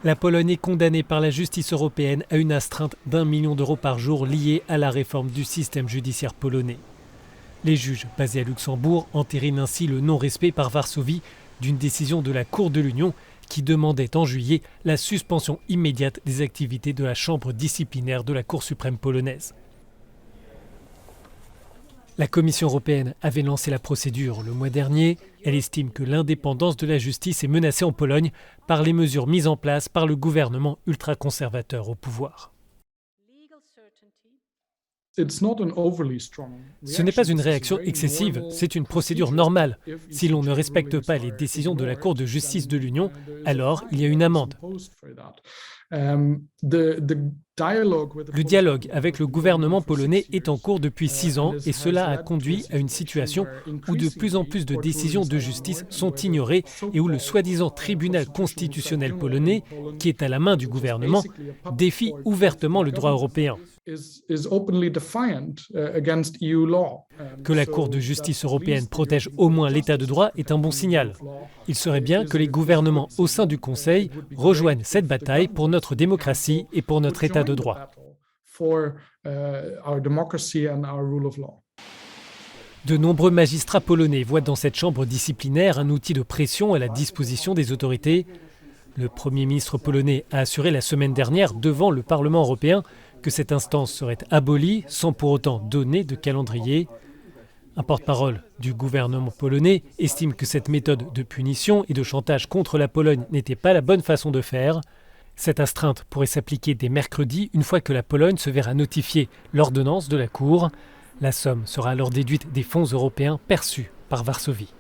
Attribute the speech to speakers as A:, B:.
A: La Pologne est condamnée par la justice européenne à une astreinte d'1 million d'euros par jour liée à la réforme du système judiciaire polonais. Les juges, basés à Luxembourg, entérinent ainsi le non-respect par Varsovie d'une décision de la Cour de l'Union qui demandait en juillet la suspension immédiate des activités de la chambre disciplinaire de la Cour suprême polonaise. La Commission européenne avait lancé la procédure le mois dernier. Elle estime que l'indépendance de la justice est menacée en Pologne par les mesures mises en place par le gouvernement ultra-conservateur au pouvoir. Ce n'est pas une réaction excessive, c'est une procédure normale. Si l'on ne respecte pas les décisions de la Cour de justice de l'Union, alors il y a une amende. Le dialogue avec le gouvernement polonais est en cours depuis 6 ans et cela a conduit à une situation où de plus en plus de décisions de justice sont ignorées et où le soi-disant tribunal constitutionnel polonais, qui est à la main du gouvernement, défie ouvertement le droit européen. Que la Cour de justice européenne protège au moins l'état de droit est un bon signal. Il serait bien que les gouvernements au sein du Conseil rejoignent cette bataille pour notre démocratie et pour notre état de droit. De nombreux magistrats polonais voient dans cette chambre disciplinaire un outil de pression à la disposition des autorités. Le Premier ministre polonais a assuré la semaine dernière devant le Parlement européen que cette instance serait abolie sans pour autant donner de calendrier. Un porte-parole du gouvernement polonais estime que cette méthode de punition et de chantage contre la Pologne n'était pas la bonne façon de faire. Cette astreinte pourrait s'appliquer dès mercredi, une fois que la Pologne se verra notifier l'ordonnance de la Cour. La somme sera alors déduite des fonds européens perçus par Varsovie.